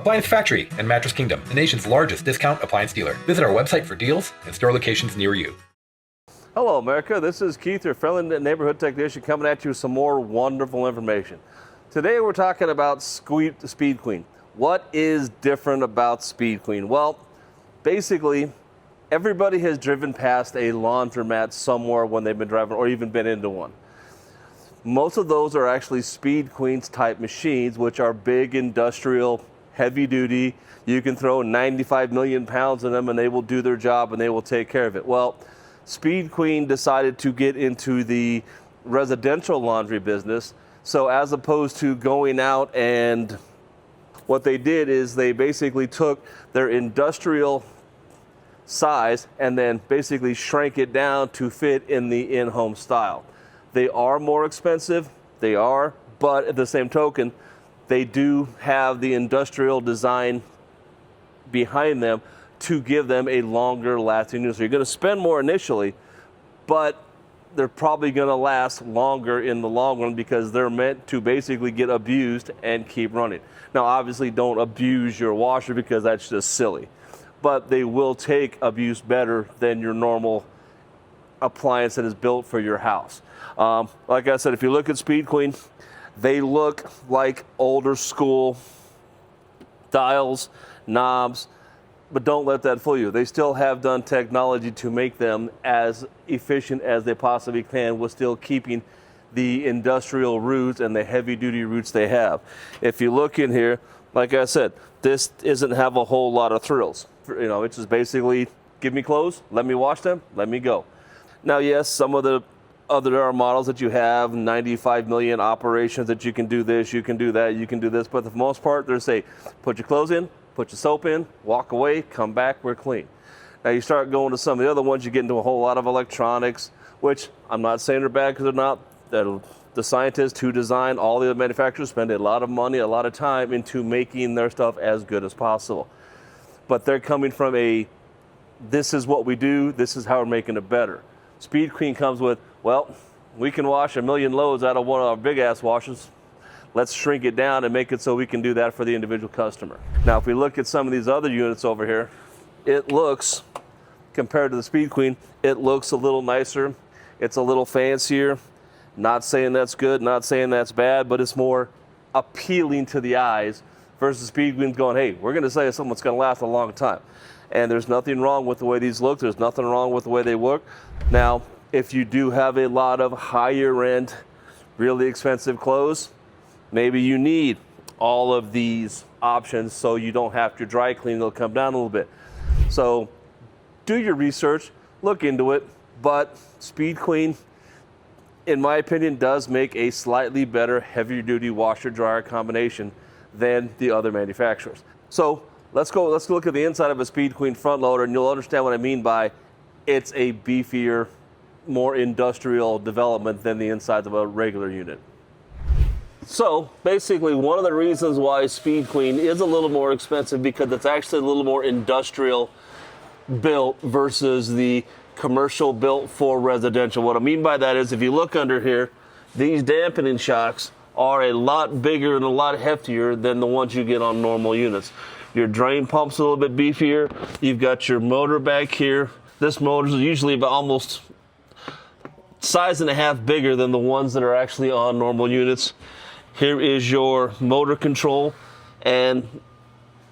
Appliance Factory and Mattress Kingdom, the nation's largest discount appliance dealer. Visit our website for deals and store locations near you. Hello, America. This is Keith, your friendly neighborhood technician, coming at you with some more wonderful information. Today we're talking about Speed Queen. What is different about Speed Queen? Well, basically, everybody has driven past a laundromat somewhere when they've been driving or even been into one. Most of those are actually Speed Queens type machines, which are big, industrial, heavy duty. You can throw 95 million pounds in them and they will do their job and they will take care of it. Well, Speed Queen decided to get into the residential laundry business. So as opposed to going out, and what they did is they basically took their industrial size and then basically shrank it down to fit in the in-home style. They are more expensive, they are, but at the same token, they do have the industrial design behind them to give them a longer lasting use. So you're going to spend more initially, but they're probably going to last longer in the long run because they're meant to basically get abused and keep running. Now, obviously, don't abuse your washer because that's just silly, but they will take abuse better than your normal appliance that is built for your house. Like I said, if you look at Speed Queen, they look like older school dials, knobs, but don't let that fool you. They still have done technology to make them as efficient as they possibly can, with still keeping the industrial roots and the heavy duty roots they have. If you look in here, like I said, this doesn't have a whole lot of thrills. You know, it's just basically, give me clothes, let me wash them, let me go. Now, yes, some of the other models that you have, 95 million operations that you can do this, you can do that, you can do this, but for the most part, they're say, put your clothes in, put your soap in, walk away, come back, we're clean. Now you start going to some of the other ones, you get into a whole lot of electronics, which I'm not saying they're bad because they're not. The scientists who design all the manufacturers spend a lot of money, a lot of time into making their stuff as good as possible. But they're coming from this is what we do, this is how we're making it better. Speed Queen comes with, well, we can wash 1 million loads out of one of our big ass washers. Let's shrink it down and make it so we can do that for the individual customer. Now, if we look at some of these other units over here, it looks, compared to the Speed Queen, it looks a little nicer. It's a little fancier. Not saying that's good, not saying that's bad, but it's more appealing to the eyes versus Speed Queen going, hey, we're going to say something that's going to last a long time. And there's nothing wrong with the way these look. There's nothing wrong with the way they work. Now, if you do have a lot of higher end, really expensive clothes, maybe you need all of these options so you don't have to dry clean. It'll come down a little bit. So do your research, look into it, but Speed Queen, in my opinion, does make a slightly better heavier duty washer dryer combination than the other manufacturers. So let's look at the inside of a Speed Queen front loader and you'll understand what I mean by it's a beefier, more industrial development than the inside of a regular unit. So basically, one of the reasons why Speed Queen is a little more expensive because it's actually a little more industrial built versus the commercial built for residential. What I mean by that is if you look under here, these dampening shocks are a lot bigger and a lot heftier than the ones you get on normal units. Your drain pump's a little bit beefier. You've got your motor back here. This motor is usually about almost size and a half bigger than the ones that are actually on normal units. Here is your motor control, and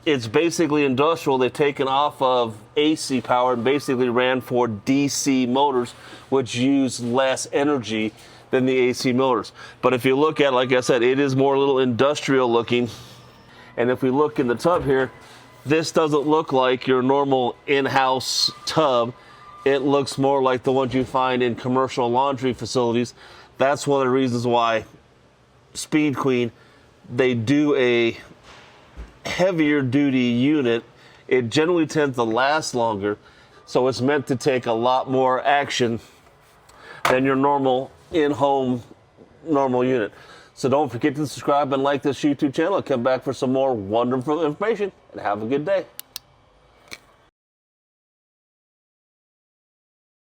it's basically industrial. They've taken off of AC power and basically ran for DC motors, which use less energy than the AC motors. But if you look at it, like I said, it is more a little industrial looking. And if we look in the tub here, this doesn't look like your normal in-house tub. It looks more like the ones you find in commercial laundry facilities. That's one of the reasons why Speed Queen, they do a heavier duty unit. It generally tends to last longer, so it's meant to take a lot more action than your normal in-home normal unit. So don't forget to subscribe and like this YouTube channel and come back for some more wonderful information, and have a good day.